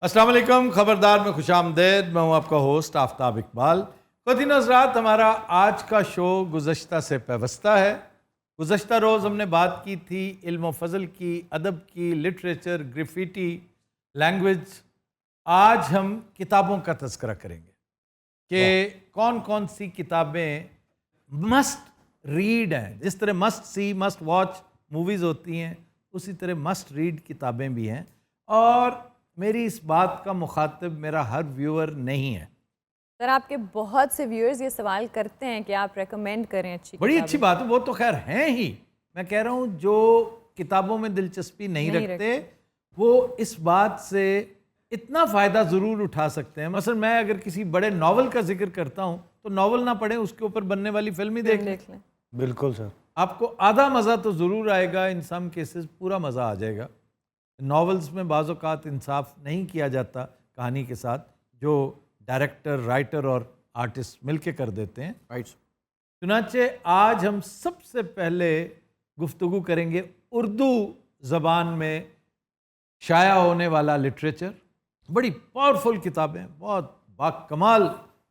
अस्सलाम वालेकुम, खबरदार में खुशामदेद। मैं हूं आपका होस्ट आफ्ताब इकबाल। ख़ुद हज़रात, हमारा आज का शो गुज़श्ता से पेवस्ता है। गुज़श्ता रोज़ हमने बात की थी इल्म व फ़ज़ल की, अदब की, लिटरेचर, ग्राफिटी, लैंग्वेज। आज हम किताबों का तज़किरा करेंगे कि कौन कौन सी किताबें मस्ट रीड हैं। जिस तरह must see, must watch movies होती हैं, उसी तरह मस्ट रीड किताबें भी हैं। और मेरी इस बात का मुखातिब मेरा हर व्यूअर नहीं है। सर, आपके बहुत से व्यूअर्स ये सवाल करते हैं कि आप रेकमेंड करें अच्छी बड़ी अच्छी किताबें। बात है, वो तो खैर हैं ही। मैं कह रहा हूँ जो किताबों में दिलचस्पी नहीं रखते वो इस बात से इतना फ़ायदा ज़रूर उठा सकते हैं। मसलन मैं अगर किसी बड़े नावल का जिक्र करता हूँ तो नावल ना पढ़ें, उसके ऊपर बनने वाली फिल्म ही देख लें। बिल्कुल सर, आपको आधा मज़ा तो ज़रूर आएगा, इन सम केसेस पूरा मज़ा आ जाएगा। नॉवेल्स में बाज़ औक़ात इंसाफ नहीं किया जाता कहानी के साथ, जो डायरेक्टर, राइटर और आर्टिस्ट मिलके कर देते हैं। राइट। चुनांचे आज हम सबसे पहले गुफ्तगू करेंगे उर्दू ज़बान में शाया होने वाला लिटरेचर। बड़ी पावरफुल किताबें, बहुत बाकमाल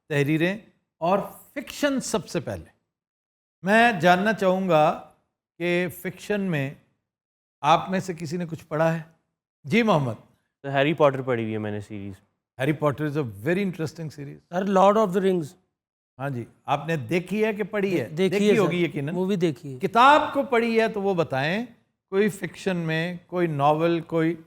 तहरीरें और फिक्शन। सबसे पहले मैं जानना चाहूँगा कि फ़िक्शन में आप में से किसी ने कुछ पढ़ा है? जी मोहम्मद। तो हैरी पॉटर पढ़ी हुई है मैंने series. Harry Potter is a very interesting series. Sir Lord of the rings हाँ जी, आपने देखी है कि पढ़ी है? देखी है होगी सर, यकीनन। मूवी देखी है। किताब को पढ़ी है तो वो बताएं, कोई फिक्शन में, कोई नॉवल, कोई।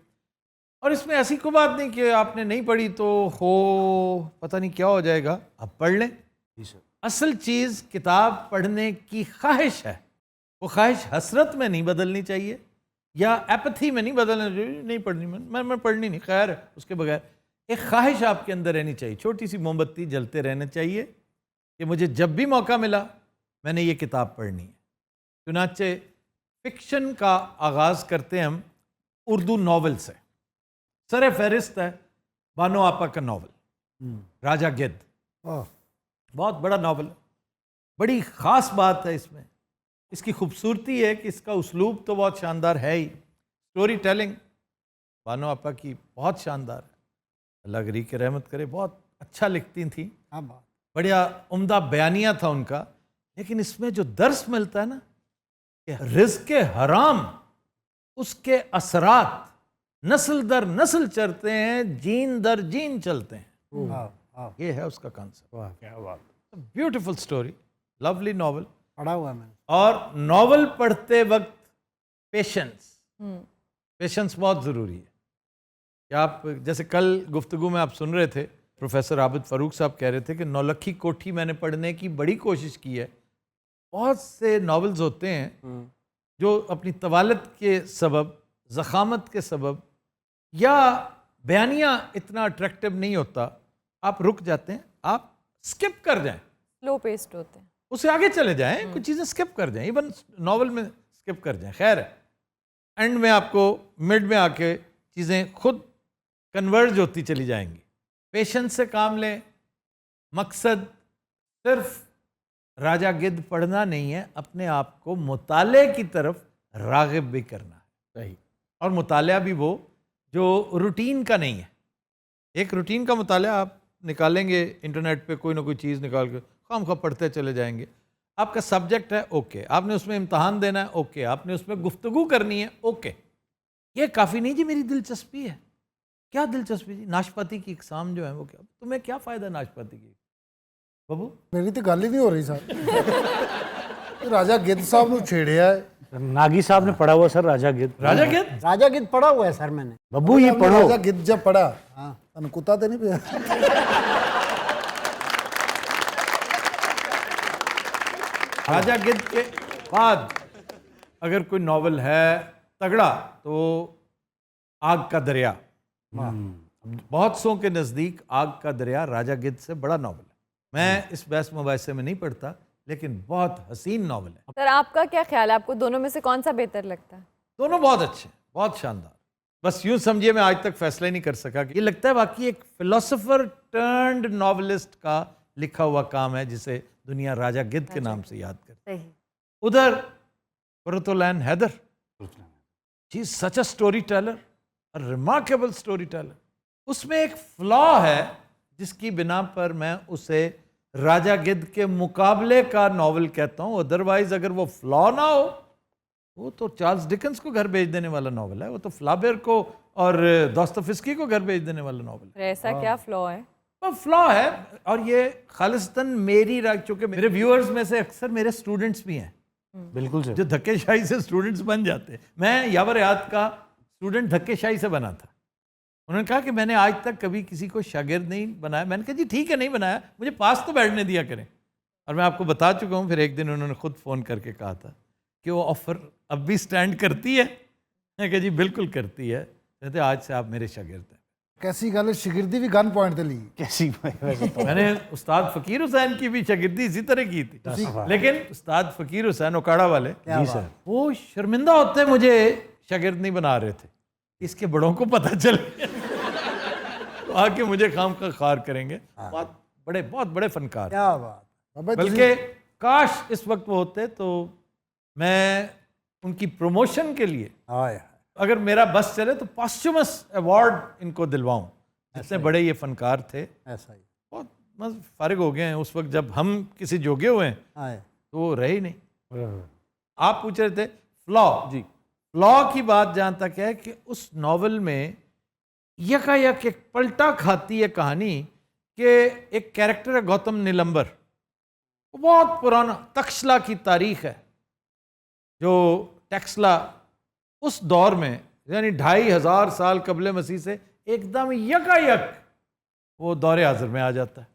और इसमें ऐसी कोई बात नहीं कि आपने नहीं पढ़ी तो हो पता नहीं क्या हो जाएगा, आप पढ़ लें। जी सर। असल चीज़ किताब पढ़ने की ख्वाहिश है। वो ख्वाहिश हसरत में नहीं बदलनी चाहिए या एपथी में नहीं बदलना चाहिए। नहीं पढ़नी, मैं पढ़नी नहीं, खैर है, उसके बगैर एक ख्वाहिश आपके अंदर रहनी चाहिए। छोटी सी मोमबत्ती जलते रहने चाहिए कि मुझे जब भी मौका मिला मैंने ये किताब पढ़नी है। चुनाचे फिक्शन का आगाज़ करते हैं हम उर्दू नावल से। सर फहरिस्त है बानो आपा का नावल राजा गिद्ध। बहुत बड़ा नावल है। बड़ी ख़ास बात है इसमें, इसकी खूबसूरती है कि इसका उस्लूब तो बहुत शानदार है ही। स्टोरी टेलिंग बानो आपा की बहुत शानदार है। अल्लाह गरी के रहमत करे, बहुत अच्छा लिखती थी। बढ़िया उम्दा बयानिया था उनका। लेकिन इसमें जो दर्स मिलता है ना कि रिज़्क़ हराम, उसके असरात नस्ल दर नस्ल चलते हैं, जीन दर जीन चलते हैं। ये है उसका कॉन्सेप्ट। वाह क्या बात। Beautiful story, lovely novel. पढ़ा हुआ है मैंने। और नॉवल पढ़ते वक्त पेशेंस बहुत ज़रूरी है। कि आप जैसे कल गुफ्तगू में आप सुन रहे थे, प्रोफेसर आबिद फ़ारूक साहब कह रहे थे कि नौलखी कोठी मैंने पढ़ने की बड़ी कोशिश की है। बहुत से नॉवेल्स होते हैं जो अपनी तवालत के सबब, ज़ख़ामत के सबब या बयानिया इतना अट्रैक्टिव नहीं होता, आप रुक जाते हैं, आप स्किप कर जाएं, स्लो पेस्ड होते हैं, उससे आगे चले जाएं, कुछ चीज़ें स्किप कर जाएं, इवन नॉवल में स्किप कर जाएं। खैर है, एंड में आपको मिड में आके चीज़ें खुद कन्वर्ज होती चली जाएंगी। पेशेंस से काम लें। मकसद सिर्फ राजा गिद्ध पढ़ना नहीं है, अपने आप को मुताले की तरफ राग़िब भी करना है। सही। और मुताला भी वो जो रूटीन का नहीं है। एक रूटीन का मुताला आप निकालेंगे इंटरनेट पे, कोई ना कोई चीज़ निकाल के खामखा पढ़ते चले जाएंगे। आपका सब्जेक्ट है, ओके, आपने उसमें इम्तहान देना है, ओके, आपने उसमें गुफ्तगू करनी है, ओके, ये काफ़ी नहीं जी मेरी दिलचस्पी है। क्या दिलचस्पी जी? नाशपाती की इकसाम जो है वो क्या, तुम्हें क्या फ़ायदा नाशपाती की? बाबू मेरी तो गल ही नहीं हो रही सर। राजा गिद्ध साहब ਨੂੰ छेड़िया है। नागी साहब ने पढ़ा हुआ सर राजा गिद्ध। राजा गिद्ध? राजा गिद्ध पढ़ा हुआ है सर मैंने। बब्बू ये पढ़ो। राजा गिद्ध जब पढ़ा, हाँ तन कुत्ता तो नहीं पिया। राजा गिद्ध के बाद अगर कोई नावल है तगड़ा तो आग का दरिया। बहुत सौ के नज़दीक आग का दरिया राजा गिद्ध से बड़ा नावल है। मैं इस बहस मुबाहिसे में नहीं पढ़ता, लेकिन बहुत हसीन नावल है। सर आपका क्या ख्याल है, आपको दोनों में से कौन सा बेहतर लगता है? दोनों बहुत अच्छे, बहुत शानदार। बस यूं समझिए मैं आज तक फैसला ही नहीं कर सका। ये लगता है वाकई एक फिलोसोफर टर्न्ड नॉवलिस्ट का लिखा हुआ काम है, जिसे दुनिया राजा गिद्ध के नाम से याद करती है। उधर Qurratulain Hyder, she is such a story teller, a remarkable story teller. उसमें एक फ्लॉ है जिसकी बिना पर मैं उसे राजा गिद्ध के मुकाबले का नॉवल कहता हूँ। अदरवाइज अगर वो फ्लॉ ना हो, वो तो चार्ल्स डिकन्स को घर भेज देने वाला नॉवल है, वो तो फ्लाबेर को और दोस्तोयेव्स्की को घर भेज देने वाला नॉवल है। ऐसा क्या फ्लॉ है? वो फ्लॉ है, और ये खालिस्तन मेरी राय, चूंकि मेरे व्यूअर्स में से अक्सर मेरे स्टूडेंट्स भी हैं बिल्कुल सर। जो धक्केशाही से स्टूडेंट्स बन जाते हैं। मैं यावर हयात का स्टूडेंट धक्केशाही से बना था। उन्होंने कहा कि मैंने आज तक कभी किसी को शागिर्द नहीं बनाया। मैंने कहा जी ठीक है, नहीं बनाया, मुझे पास तो बैठने दिया करें। और मैं आपको बता चुका हूँ, फिर एक दिन उन्होंने खुद फ़ोन करके कहा था कि वो ऑफ़र अब भी स्टैंड करती है। मैं कहा जी बिल्कुल करती है। कहते आज से आप मेरे शागिर्द हैं। कैसी गल है, शिगिर्दी भी गन पॉइंट ते ली। कैसी वैसे तो मैंने उस्ताद फ़कीर हुसैन की भी शागिर्दी इसी तरह की थी, लेकिन उस्ताद फ़कीर हुसैन ओकाड़ा वाले जी सर। वो शर्मिंदा होते मुझे शागिर्द नहीं बना रहे थे। इसके बड़ों को पता चल गया तो आके मुझे खाम का खार करेंगे। बहुत बड़े फनकार, क्या बात बाबा जी। बल्कि काश इस वक्त वो होते तो मैं उनकी प्रमोशन के लिए हाय अगर मेरा बस चले तो पॉस्चुमस अवार्ड इनको दिलवाऊं। जितने बड़े ये फनकार थे, ऐसा ही बहुत बस फारिग हो गए हैं। उस वक्त जब हम किसी जोगे हुए हैं हाय। तो वो रहे ही नहीं। आप पूछ रहे थे फ्लॉ, जी फ्लॉ की बात जहाँ तक है कि उस नॉवल में यकायक एक पलटा खाती है कहानी कि एक कैरेक्टर है गौतम नीलंबर। वो बहुत पुराना तक्षला की तारीख है, जो टैक्सला उस दौर में यानी 2500 साल कबले मसीह से एकदम यकायक वो दौरे हाजिर में आ जाता है।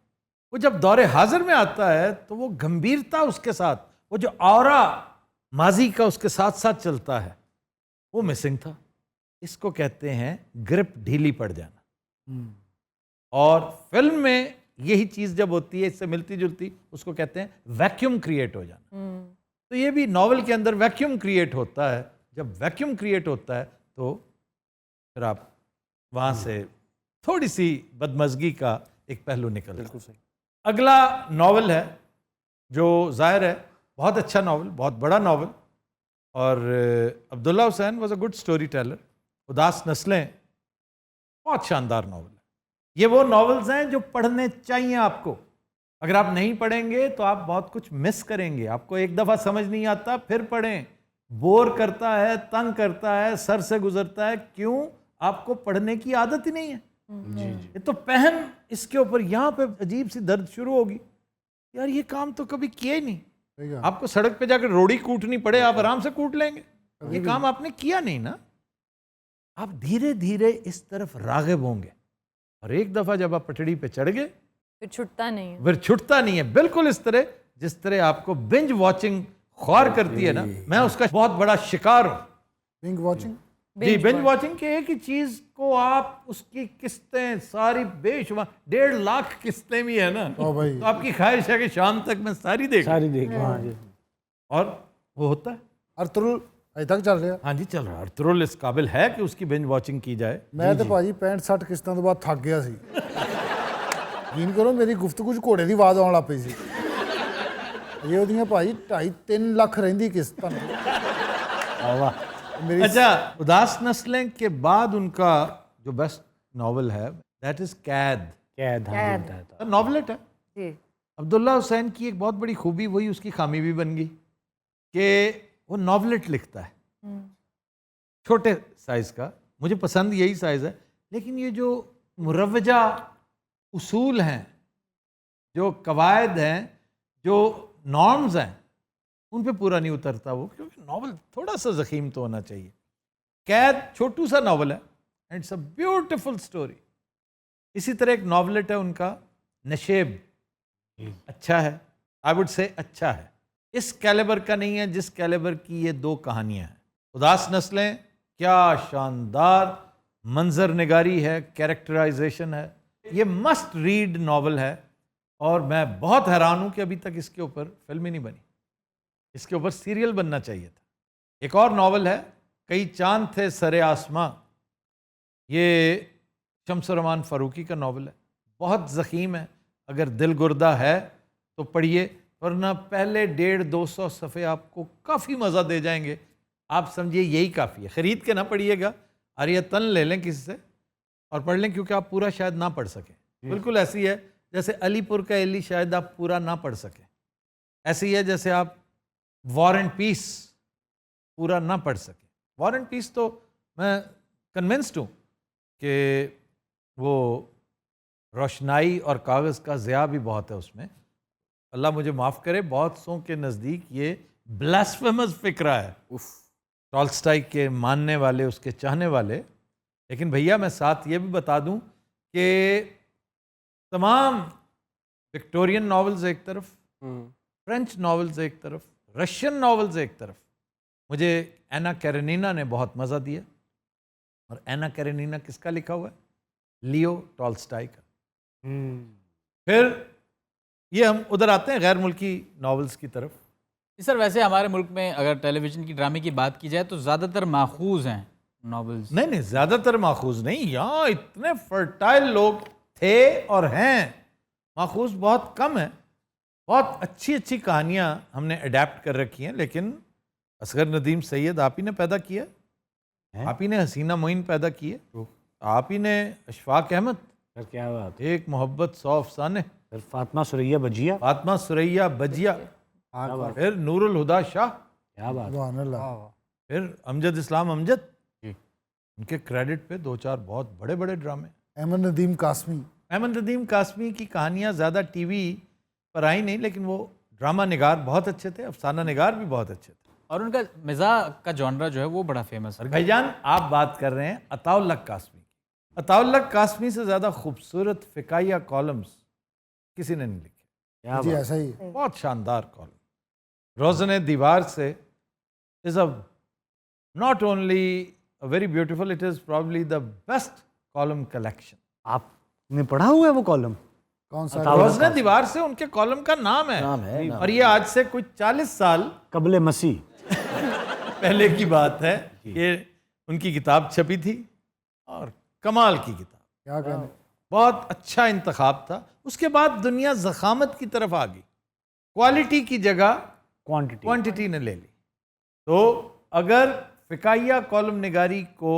वो जब दौरे हाजिर में आता है तो वो गंभीरता उसके साथ, वो जो ऑरा माजी का उसके साथ साथ चलता है, वो मिसिंग था। इसको कहते हैं ग्रिप ढीली पड़ जाना। और फिल्म में यही चीज़ जब होती है इससे मिलती जुलती, उसको कहते हैं वैक्यूम क्रिएट हो जाना। तो ये भी नॉवल के अंदर वैक्यूम क्रिएट होता है। जब वैक्यूम क्रिएट होता है तो फिर आप वहाँ से थोड़ी सी बदमज़गी का एक पहलू निकलता है। बिल्कुल सही। अगला नॉवल है जो ज़ाहिर है बहुत अच्छा नॉवल, बहुत बड़ा नॉवल, और Abdullah Hussain was a good story teller. उदास नस्लें बहुत शानदार नॉवल है। ये वो नॉवेल्स हैं जो पढ़ने चाहिए आपको। अगर आप नहीं पढ़ेंगे तो आप बहुत कुछ मिस करेंगे। आपको एक दफ़ा समझ नहीं आता, फिर पढ़ें। बोर करता है, तंग करता है, सर से गुजरता है। क्यों? आपको पढ़ने की आदत ही नहीं है। जी जी। ये तो पहन इसके ऊपर यहाँ पे अजीब सी दर्द शुरू होगी, यार ये काम तो कभी किया ही नहीं। सही कहा। आपको सड़क पे जाकर रोड़ी कूटनी पड़े, आप आराम से कूट लेंगे। ये काम आपने किया नहीं ना। आप धीरे धीरे इस तरफ रागिब होंगे, और एक दफ़ा जब आप पटड़ी पे चढ़ गए फिर छुटता नहीं है। फिर छुटता नहीं है। बिल्कुल इस तरह जिस तरह आपको बिंज वॉचिंग ख्वार करती है ना, मैं उसका बहुत बड़ा शिकार हूँ। Binge watching. जी, बिंज वॉचिंग के एक ही चीज को आप उसकी किस्तें सारी बेशुमार 1.5 लाख किस्तें भी है ना, ओ भाई। तो आपकी ख्वाहिश है कि शाम तक मैं सारी देख लूं। सारी देखी। हाँ जी। और वो होता है। अर्तुल अजे तक चल रहा। हाँ जी, चल रहा है। अर्तुगरुल इस काबिल है कि उसकी बिंज वॉचिंग की जाए। मैं तो भाजी 65-60 किस्तां तो बाद थक गया सी। यकीन करो मेरी गुफ्तगू च घोड़े की आवाज़ आउण लग पई सी। ये ਉਹਦੀਆਂ ਭਾਜੀ 2.5-3 ਲੱਖ ਰਹਿੰਦੀ किस्त ਤੁਹਾਨੂੰ। वाह। मेरी अच्छा, उदास नस्लें के बाद उनका जो बेस्ट नॉवल है दैट इज कैद। कैद। हाँ जी, बताया था। नॉवलेट है। जी। अब्दुल्ला हुसैन की एक बहुत बड़ी खूबी, वही उसकी खामी भी बन गई कि वो नॉवलेट लिखता है छोटे साइज का। मुझे पसंद यही साइज है, लेकिन ये जो मुरवजा उसूल हैं, जो कवायद हैं, जो नॉर्म्स हैं, उन पे पूरा नहीं उतरता वो, क्योंकि नॉवल थोड़ा सा ज़ख़ीम तो होना चाहिए। कैद छोटू सा नॉवल है and it's a beautiful story. इसी तरह एक नॉवलेट है उनका नशेब, अच्छा है, आई वुड से अच्छा है। इस कैलिबर का नहीं है जिस कैलिबर की ये 2 कहानियां हैं। उदास नस्लें क्या शानदार मंजर निगारी है, कैरेक्टराइजेशन है। ये मस्ट रीड नॉवल है, और मैं बहुत हैरान हूं कि अभी तक इसके ऊपर फिल्म ही नहीं बनी। इसके ऊपर सीरियल बनना चाहिए था। एक और नॉवल है कई चांद थे सरे आसमां। ये शम्स-उर-रहमान फ़ारूकी का नॉवल है, बहुत ज़ख़ीम है। अगर दिल गुर्दा है तो पढ़िए, वरना पहले 150-200 सफ़े आपको काफ़ी मज़ा दे जाएंगे। आप समझिए यही काफ़ी है। ख़रीद के ना पढ़िएगा, आरियतन ले लें किसी से और पढ़ लें, क्योंकि आप पूरा शायद ना पढ़ सकें। बिल्कुल ऐसी है जैसे अलीपुर का एली शायद आप पूरा ना पढ़ सकें, ऐसी है जैसे आप वॉर एंड पीस पूरा ना पढ़ सकें। वॉर एंड पीस तो मैं कन्विंस्ड हूँ कि वो रोशनाई और कागज़ का ज़िया भी बहुत है उसमें। अल्लाह मुझे माफ़ करे, बहुत सौ के नज़दीक ये ब्लास्फेमस फिक्रा है टॉल्स्टॉय के मानने वाले, उसके चाहने वाले। लेकिन भैया मैं साथ ये भी बता दूं कि तमाम विक्टोरियन नॉवेल्स एक तरफ, फ्रेंच नॉवेल्स एक तरफ, रशियन नॉवेल्स एक तरफ, मुझे एना कैरेनिना ने बहुत मज़ा दिया। और एना कैरेनिना किसका लिखा हुआ है? लियो टॉल्स्टॉय का। फिर ये हम उधर आते हैं गैर मुल्की नॉवेल्स की तरफ। सर वैसे हमारे मुल्क में अगर टेलीविज़न की ड्रामे की बात की जाए तो ज़्यादातर माखूज हैं नॉवेल्स। नहीं, ज़्यादातर माखूज नहीं, यहाँ इतने फर्टाइल लोग थे और हैं, माखूज बहुत कम है। बहुत अच्छी अच्छी कहानियाँ हमने अडेप्ट कर रखी हैं, लेकिन असगर नदीम सैयद आप ही ने पैदा किया, आप ही ने हसीना मोइन पैदा किए, आप ही ने अशफाक अहमद, सर क्या बात, एक मोहब्बत 100 अफसाने, सर फातिमा सुरैया बजिया, फातिमा सुरैया बजिया, फिर नूरुल हुदा शाह, क्या बात, सुभान अल्लाह। फिर अमजद इस्लाम अमजद, उनके क्रेडिट पे 2-4 बहुत बड़े बड़े ड्रामे। अहमद नदीम कासमी, अहमद नदीम कासमी की कहानियाँ ज़्यादा टीवी पर आई नहीं, लेकिन वो ड्रामा निगार बहुत अच्छे थे, अफसाना निगार भी बहुत अच्छे थे। और उनका मिज़ाह का जॉनरा जो है वो बड़ा फेमस है। भाईजान आप बात कर रहे हैं अताउल्लाह कासमी की। अताउल्लाह कासमी से ज़्यादा खूबसूरत फ़िकाया कॉलम्स किसी ने नहीं लिखे। क्या जी बात, ऐसा ही है। बहुत शानदार कॉलम। रोज़न दीवार से is a not only a very beautiful, it is probably the best column collection. आपने पढ़ा हुआ है वो कॉलम? कौन सा? रोज़न दीवार से उनके कॉलम का नाम है, और ये आज से कुछ 40 साल कबले मसीह पहले की बात है। ये उनकी किताब छपी थी और कमाल की किताब, क्या कहने। बहुत अच्छा इंतखाब था। उसके बाद दुनिया ज़खामत की तरफ आ गई, क्वालिटी की जगह क्वांटिटी ने ले ली। तो अगर फ़िकाया कॉलम निगारी को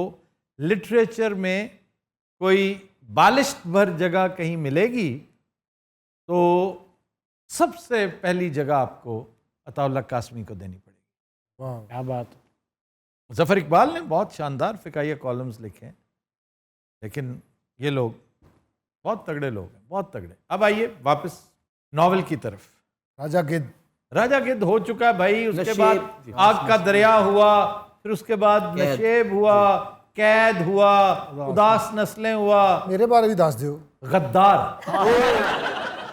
लिटरेचर में कोई बालिश्त भर जगह कहीं मिलेगी तो सबसे पहली जगह आपको अताउल्लाह कासमी को देनी पड़ेगी। वाह, क्या बात, ज़फ़र इकबाल ने बहुत शानदार फ़िकाया कॉलम्स लिखे हैं, लेकिन ये लोग बहुत तगड़े लोग हैं, बहुत तगड़े। अब आइए वापस नॉवेल की तरफ। राजा गिद्ध, राजा गिद्ध हो चुका है भाई, उसके बाद आग का दरिया हुआ, फिर उसके बाद नशेब हुआ, कैद हुआ, उदास नस्लें हुआ, मेरे बारे भी दस दियो। गद्दार।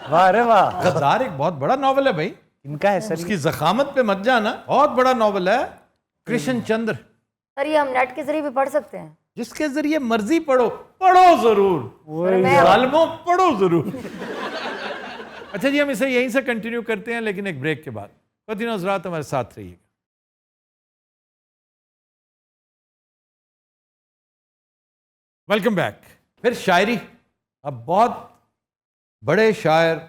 वाह रे वाह, गद्दार एक बहुत बड़ा नॉवल है भाई, इनका है सर। उसकी जखामत पे मत जाना, बहुत बड़ा नॉवल है। कृष्ण चंद्र, सर ये हम नेट के जरिए भी पढ़ सकते हैं? जिसके जरिए मर्जी पढ़ो, पढ़ो जरूर, जालिमों पढ़ो जरूर। अच्छा जी, हम इसे यहीं से कंटिन्यू करते हैं, लेकिन एक ब्रेक के बाद। कतिन हज़रात हमारे साथ रहिएगा। Welcome back. फिर शायरी। अब बहुत बड़े शायर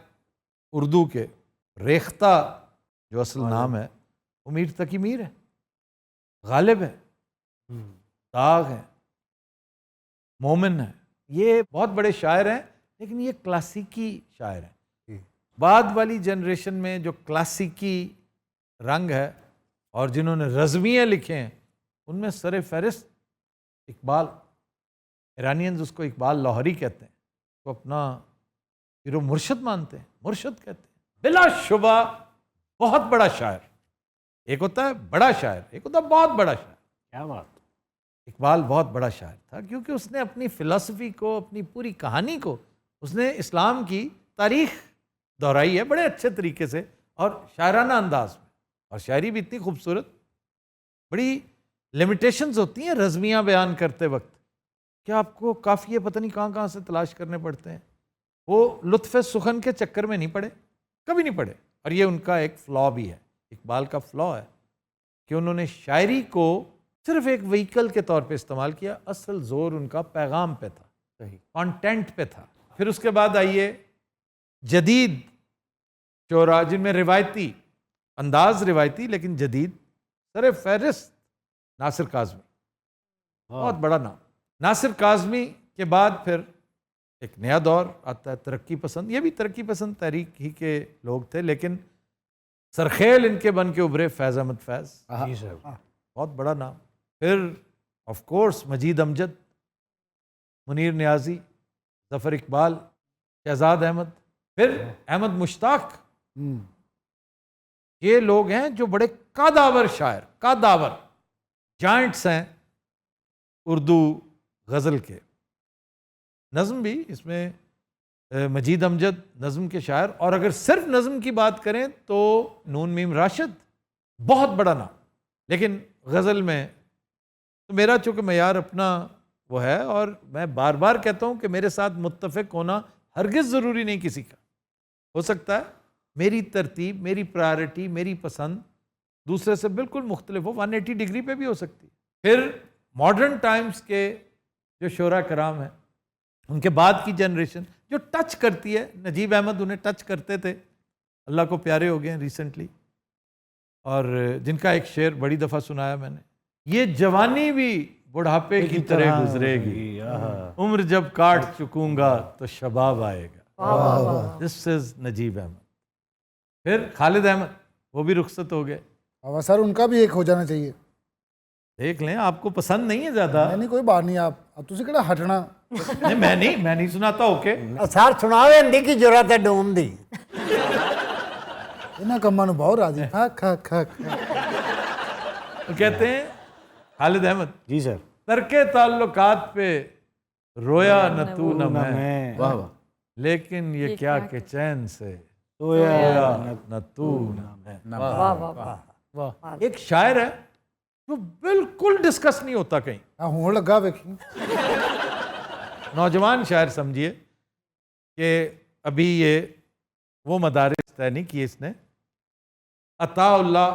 उर्दू के, रेख्ता जो असल नाम है वो मीर तकी मीर है, गालिब है, दाग है, मोमिन है, ये बहुत बड़े शायर हैं, लेकिन ये क्लासिकी शायर हैं। बाद वाली जनरेशन में जो क्लासिकी रंग है और जिन्होंने रज़मिये लिखे हैं, उनमें सर फहरिस्त इकबाल। ईरानियंस उसको इकबाल लाहौरी कहते हैं, तो अपना फिर वो मुर्शद मानते हैं, मुर्शद कहते हैं। बिलाशुबा बहुत बड़ा शायर, एक होता है बड़ा शायर, एक होता है बहुत बड़ा शायर। क्या बात, इकबाल बहुत बड़ा शायर था, क्योंकि उसने अपनी फ़िलासफ़ी को, अपनी पूरी कहानी को, उसने इस्लाम की तारीख़ दोहराई है बड़े अच्छे तरीके से और शायराना अंदाज में। और शायरी भी इतनी खूबसूरत, बड़ी लिमिटेशंस होती हैं रज़मियाँ बयान करते वक्त, कि आपको काफ़िए पता नहीं कहाँ कहाँ से तलाश करने पड़ते हैं। वो लुत्फ़ सुखन के चक्कर में नहीं पड़े, कभी नहीं पड़े। और ये उनका एक फ़्लॉ भी है, इकबाल का फ़्लॉ है कि उन्होंने शायरी को सिर्फ एक व्हीकल के तौर पे इस्तेमाल किया, असल जोर उनका पैगाम पे था, सही कंटेंट पे था। फिर उसके बाद आइए जदीद शोरा, जिनमें रिवायती अंदाज, रिवायती लेकिन जदीद। सर फहरिस्त नासिर काज़मी, बहुत बड़ा नाम। नासिर काज़मी के बाद फिर एक नया दौर आता है तरक्की पसंद। ये भी तरक्की पसंद तहरीक ही के लोग थे, लेकिन सरखेल इनके बन के उभरे फैज़ अहमद फैज़, जी सर। बहुत बड़ा नाम। फिर ऑफ कोर्स मजीद अमजद, मुनीर नियाजी, ज़फ़र इकबाल, शहजाद अहमद, फिर अहमद मुश्ताक। ये लोग हैं जो बड़े कादावर शायर, कादावर जाइंट्स हैं उर्दू गज़ल के। नज़म भी इसमें मजीद अमजद नज़म के शायर, और अगर सिर्फ नज़म की बात करें तो नून मीम राशिद, बहुत बड़ा नाम। लेकिन गज़ल में तो मेरा चूँकि मयार अपना वो है, और मैं बार बार कहता हूँ कि मेरे साथ मुत्तफ़िक होना हरगिज़ ज़रूरी नहीं किसी का। हो सकता है मेरी तरतीब, मेरी प्रायोरिटी, मेरी पसंद दूसरे से बिल्कुल मुख्तलिफ हो, 180 डिग्री पे भी हो सकती है। फिर मॉडर्न टाइम्स के जो शोरा कराम हैं, उनके बाद की जनरेशन जो टच करती है, नजीब अहमद उन्हें टच करते थे, अल्लाह को प्यारे हो गए हैं रिसेंटली, और जिनका एक शेर बड़ी दफ़ा सुनाया मैंने, ये जवानी भी बुढ़ापे की तरह गुजरेगी, उम्र जब काट चुकूंगा तो शबाब आएगा। This is Najeeb Ahmed. फिर खालिद अहमद, वो भी रुखसत हो गए। अब सर उनका भी एक हो जाना चाहिए। देख लें, आपको पसंद नहीं है ज़्यादा। नहीं कोई बात नहीं, आप तुझे केड़ा हटना। नहीं, मैं नहीं सुनाता। ओके, सर सुनावे हिंदी की जरूरत है डोम दी। इन्हें कम्मा नु बहुत राजी। तो कहते हैं खालिद अहमद, जी सर। तरके ताल्लुकात पे रोया न तू न मैं, वाह वाह। लेकिन ये क्या के चैन से सोया न तू न मैं। वाह वाह वाह वाह। एक शायर है जो बिल्कुल डिस्कस नहीं होता कहीं, होने लगा वेखी। नौजवान शायर समझिए कि अभी ये वो मदारिस तय नहीं किए इसने। अताउल्लाह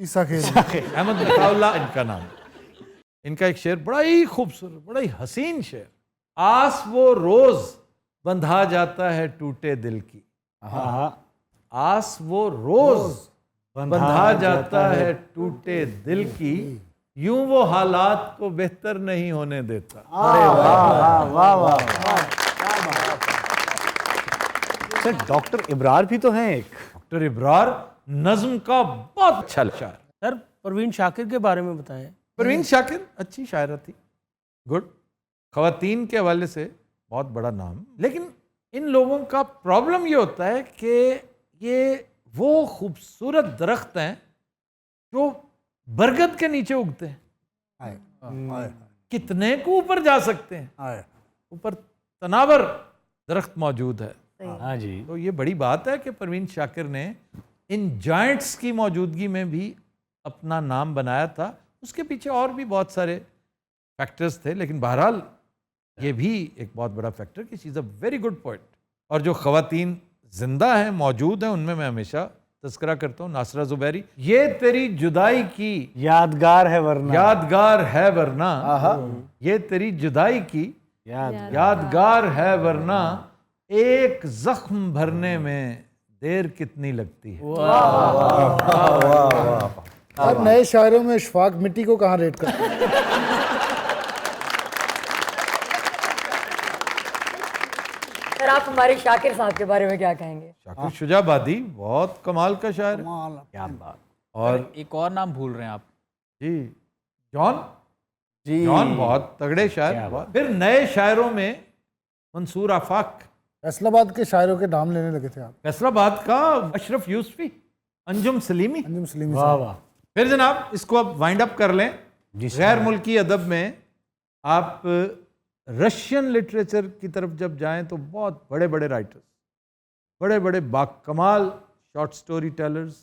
ईसा खेल अहमद अताउल्लाह इनका नाम। इनका एक शेर बड़ा ही खूबसूरत, बड़ा ही हसीन शेर। आस वो रोज बंधा जाता है टूटे दिल की, आस वो रोज बंधा जाता है टूटे दिल की, यूं वो हालात को बेहतर नहीं होने देता। अरे वाह वाह वाह। सर डॉक्टर इब्रार भी तो हैं एक। डॉक्टर इब्रार नज्म का बहुत अच्छा शायर। सर परवीन शाकिर के बारे में बताएं। परवीन शाकिर अच्छी शायरा थी, गुड। ख़वातीन के हवाले से बहुत बड़ा नाम। लेकिन इन लोगों का प्रॉब्लम ये होता है कि ये वो खूबसूरत दरख्त हैं जो बरगद के नीचे उगते हैं, कितने को ऊपर जा सकते हैं, ऊपर तनावर दरख्त मौजूद है। हाँ जी। तो ये बड़ी बात है कि परवीन शाकिर ने इन जाइंट्स की मौजूदगी में भी अपना नाम बनाया था। उसके पीछे और भी बहुत सारे फैक्टर्स थे, लेकिन बहरहाल ये भी एक बहुत बड़ा फैक्टर कि she is a very good poet. और जो ख़वातीन जिंदा हैं, मौजूद हैं, उनमें मैं हमेशा तज़किरा करता हूँ नासरा ज़ुबैरी। ये तेरी जुदाई की यादगार है वरना, यादगार है वरना, ये तेरी जुदाई की यादगार है वरना, एक जख्म भरने में देर कितनी लगती है। अब नए शायरों में इशफाक मिट्टी को कहाँ रेट करते हैं? सर आप हमारे शाकिर साहब के बारे में क्या कहेंगे? शाकिर शुजाबादी बहुत कमाल का शायर है। क्या बात। और एक और नाम भूल रहे हैं आप। जी जॉन, जॉन बहुत तगड़े शायर। फिर नए शायरों में मंसूर आफाक, फैसलाबाद के शायरों के नाम लेने लगे थे आप। फैसलाबाद का अशरफ यूसुफी, अंजुम सलीमी। अंजुम सलीमी वाह वाह। फिर जनाब इसको अब वाइंड अप कर लें। गैर मुल्की अदब में आप रशियन लिटरेचर की तरफ जब जाएं तो बहुत बड़े बड़े राइटर्स, बड़े बड़े बाकमाल short story tellers,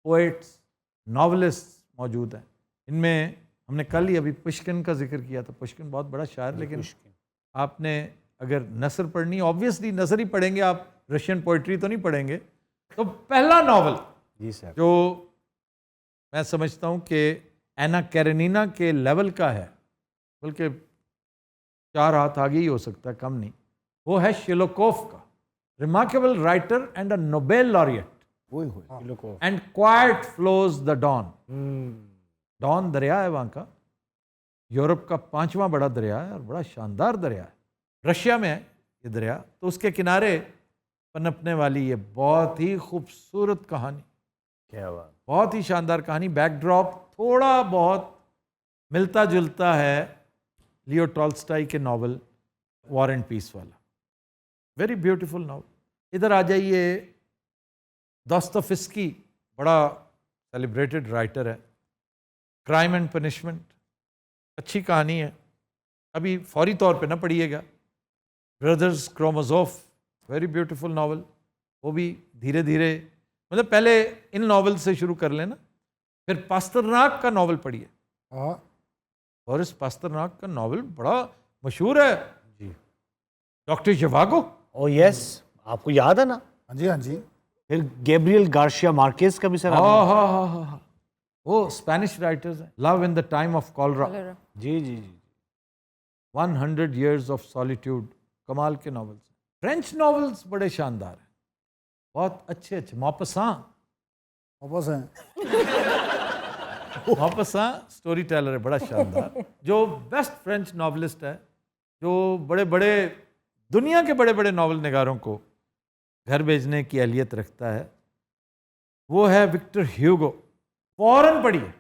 poets, novelist मौजूद हैं। इनमें हमने कल ही अभी पुष्किन का जिक्र किया था। पुष्किन बहुत बड़ा शायर, लेकिन आपने अगर नसर पढ़नी, ऑब्वियसली नसर ही पढ़ेंगे आप, रशियन पोइट्री तो नहीं पढ़ेंगे। तो पहला नावल जी सर जो मैं समझता हूँ कि एना कैरेनिना के लेवल का है, बल्कि 4 हाथ आगे ही हो सकता है, कम नहीं, वो है शिलोकोफ का। Remarkable writer and a Nobel laureate. And quiet flows the Don. Don दरिया है वहाँ का, यूरोप का 5वां बड़ा दरिया है और बड़ा शानदार दरिया है। रशिया में है ये दरिया, तो उसके किनारे पनपने वाली ये बहुत ही खूबसूरत कहानी, क्या बात। बहुत ही शानदार कहानी। बैकड्रॉप थोड़ा बहुत मिलता जुलता है लियो टॉल्स्टॉय के नॉवल वॉर एंड पीस वाला, वेरी ब्यूटीफुल नॉवल। इधर आ जाइए, दोस्तोयेव्स्की बड़ा सेलिब्रेटेड राइटर है, क्राइम एंड पनिशमेंट अच्छी कहानी है, अभी फौरी तौर पे ना पढ़िएगा। ब्रदर्स क्रोमोजोफ वेरी ब्यूटीफुल नॉवल, वो भी धीरे धीरे, मतलब पहले इन नॉवल से शुरू कर लेना, फिर पास्तरनाक का नॉवल पढ़िए। हाँ बोरिस पास्तरनाक का नॉवल बड़ा मशहूर है जी, डॉक्टर ज़िवागो। ओ यस, आपको याद है ना। हाँ जी, हाँ जी। फिर गैब्रियल गार्सिया मार्केज का भी सर हाँ हाँ हाँ हाँ हाँ, वो स्पेनिश राइटर्स हैं। Love in the time of cholera, जी जी जी। 100 years ऑफ सॉलिट्यूड, कमाल के नॉवेल्स। फ्रेंच नॉवेल्स बड़े शानदार हैं, बहुत अच्छे अच्छे। मॉपसां, वापस हैं। मॉपसां स्टोरी टेलर है बड़ा शानदार, जो बेस्ट फ्रेंच नॉवलिस्ट है, जो बड़े बड़े दुनिया के बड़े बड़े नॉवल निगारों को घर भेजने की अहलियत रखता है, वो है विक्टर ह्यूगो। फौरन पढ़िए।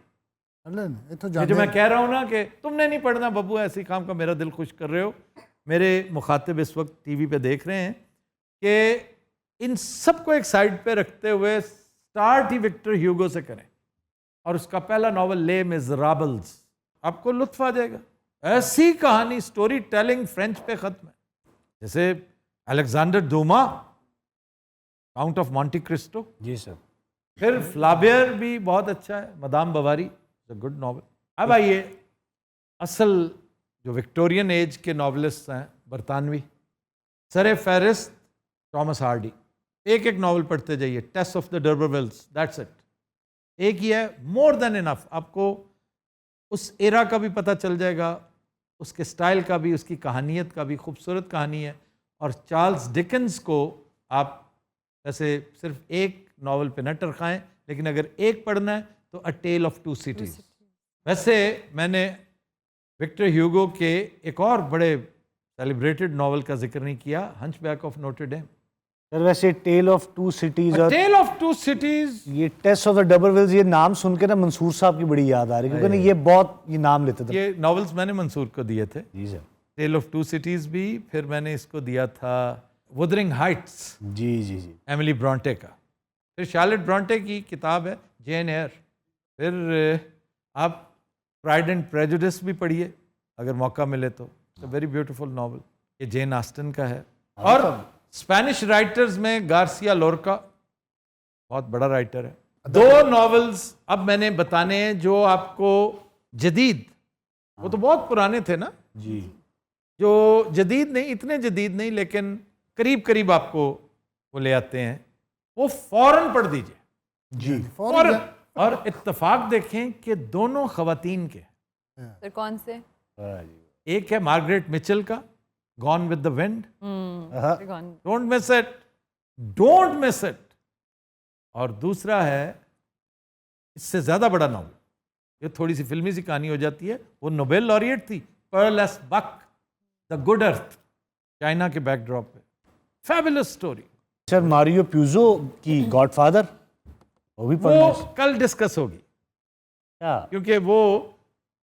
इतो ये जो मैं कह रहा हूँ ना कि तुमने नहीं पढ़ना बब्बू, ऐसी काम का मेरा दिल खुश कर रहे हो। मेरे मुखातिब इस वक्त टीवी पे देख रहे हैं कि इन सबको एक साइड पे रखते हुए स्टार्ट ही विक्टर ह्यूगो से करें, और उसका पहला नॉवल ले मिज़राबल्स, आपको लुत्फ आ जाएगा। ऐसी कहानी, स्टोरी टेलिंग फ्रेंच पे ख़त्म है। जैसे Alexander Dumas, Count of Monte Cristo. जी सर। फिर फ्लाबियर भी बहुत अच्छा है, मदाम बवारी, गुड नॉवल। अब आइए असल जो विक्टोरियन एज के नॉवलिस्ट हैं बरतानवी, सरे फेरिस्ट, टॉमस हार्डी। एक एक नॉवल पढ़ते जाइए, Tess of the d'Urbervilles, that's it, एक ही है, मोर देन इनफ। आपको उस एरा का भी पता चल जाएगा, उसके स्टाइल का भी, उसकी कहानियत का भी, खूबसूरत कहानी है। और चार्ल्स डिकेंस को आप वैसे सिर्फ एक नॉवल पे न टरकाएं, लेकिन अगर एक पढ़ना है तो अ टेल ऑफ टू सिटीज़। वैसे मैंने विक्टर ह्यूगो के एक और बड़े सेलिब्रेटेड नॉवल का जिक्र नहीं किया, हंचबैक ऑफ नोटर डेम। सर वैसे टेल ऑफ टू सिटीज और टेल ऑफ टू सिटीज, ये टेस्ट ऑफ द डर्बरविल्स, ये नाम सुन के ना मंसूर साहब की बड़ी याद आ रही है, क्योंकि ना ये बहुत ये नाम लेते थे। ये नॉवेल्स मैंने मंसूर को दिए थे। जी sir. Tale of Two Cities भी, फिर मैंने इसको दिया था वुदरिंग हाइट्स, जी जी जी। एमिली ब्रॉन्टे का। फिर शार्लेट ब्रॉन्टे की किताब है जेन एयर। फिर आप प्राइड एंड प्रेजुडिस भी पढ़िए अगर मौका मिले तो, वेरी ब्यूटीफुल नॉवल, ये जेन आस्टन का है। और स्पेनिश राइटर्स में गार्सिया लोरका बहुत बड़ा राइटर है। दो नॉवेल्स अब मैंने बताने हैं जो आपको जदीद, वो तो बहुत पुराने थे ना जी, जो जदीद नहीं, इतने जदीद नहीं, लेकिन करीब करीब आपको वो ले आते हैं, वो फौरन पढ़ दीजिए जी। फौरन। और इत्तेफाक देखें कि दोनों खवातीन के, फिर कौन से? एक है मार्गरेट मिचेल का gone with the wind, don't miss it, don't miss it. और दूसरा है इससे ज्यादा बड़ा नॉवल, ये थोड़ी सी फिल्मी सी कहानी हो जाती है, वो नोबेल लॉरिएट थी, Pearl S Buck, the good earth, China के बैकड्रॉप पे, fabulous story. Sir Mario Puzo की गॉडफादर, वो भी पढ़ना वो कल डिस्कस होगी, क्या? क्योंकि वो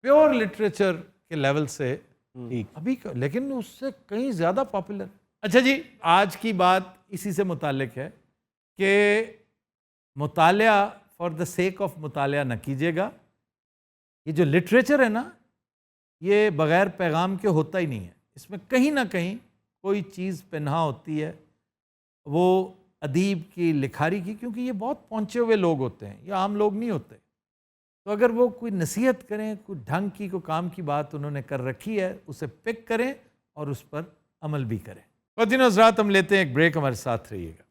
प्योर लिटरेचर के लेवल से ठीक। अभी लेकिन उससे कहीं ज्यादा पॉपुलर। अच्छा जी, आज की बात इसी से मुतालिक है कि मुतालिया फॉर द सेक ऑफ मुतालिया न कीजिएगा। ये जो लिटरेचर है ना, ये बगैर पैगाम के होता ही नहीं है, इसमें कहीं ना कहीं कोई चीज़ पन्हा होती है, वो अदीब की, लिखारी की, क्योंकि ये बहुत पहुँचे हुए लोग होते हैं, ये आम लोग नहीं होते। तो अगर वो कोई नसीहत करें, कोई ढंग की, कोई काम की बात उन्होंने कर रखी है, उसे पिक करें और उस पर अमल भी करें। और दिन हज़रात, हम लेते हैं एक ब्रेक, हमारे साथ रहिएगा।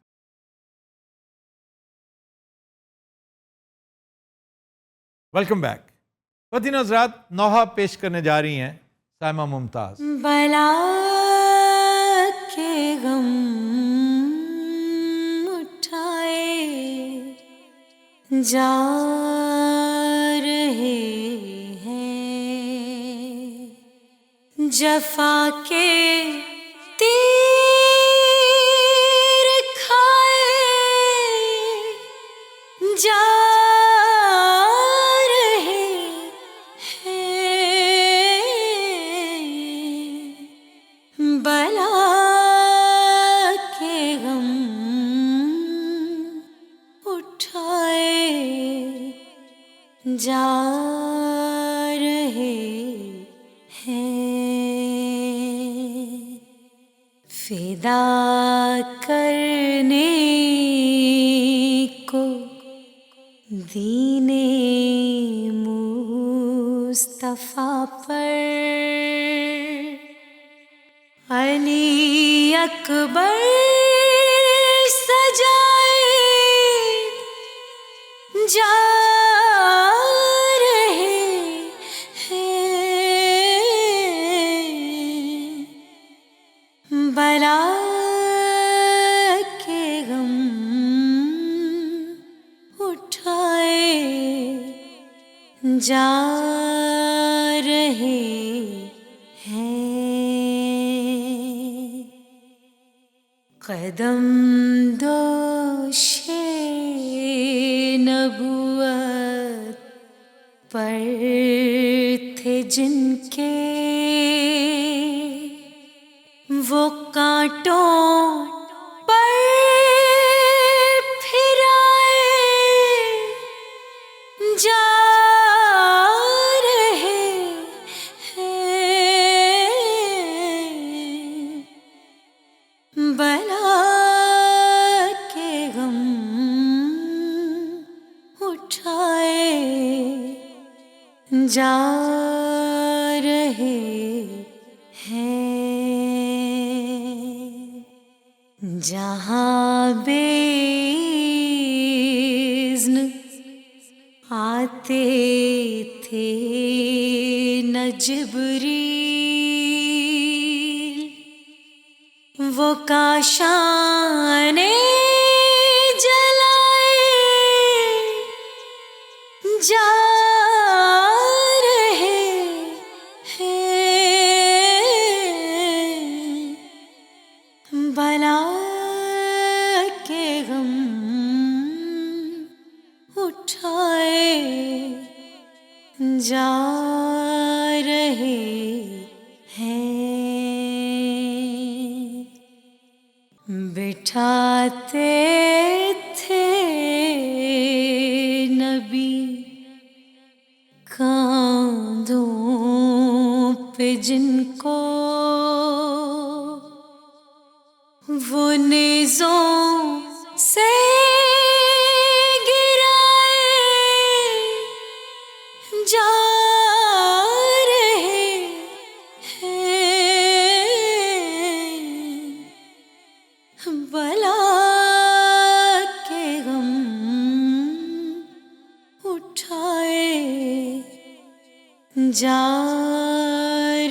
Welcome back. वतीन हज़रात, नौहा पेश करने जा रही हैं साइमा मुमताज। बला के गम उठाए जा रहे हैं, जफा के तीर खाए जा रहे हैं, बला के गम उठाए जा रहे हैं। फिदा करने को दीने मुस्तफा पर अली अकबर सजाए जा रहे हैं, बला के गम उठाए जा रहे हैं। कदम दोशे नबुवत पर थे जिनके, वो कांटों पर फिराए जा रहे हैं, बला के गम उठाए जा रहे हैं। जहाँ बेइज़्न आते थे न जिब्रील, वो काशाने जलाए जा रहे हैं, बला के गम उठाए जा रहे हैं। बिठाते थे नबी कांधों पे जिनको, वो नेज़ों से गिराए जा रहे हैं, बला के गम उठाए जा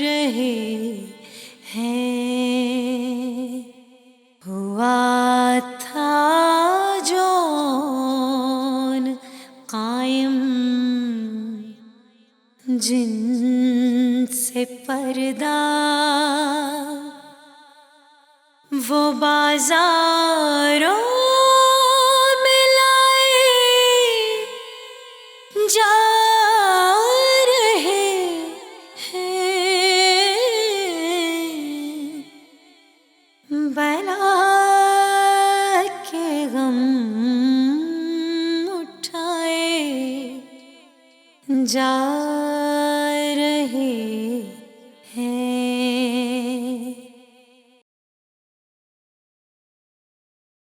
रहे हैं। हुआ था जौन कायम जिनसे पर्दा, वो बाजारों में लाए जा रहे हैं, बला के गम उठाए जा रहे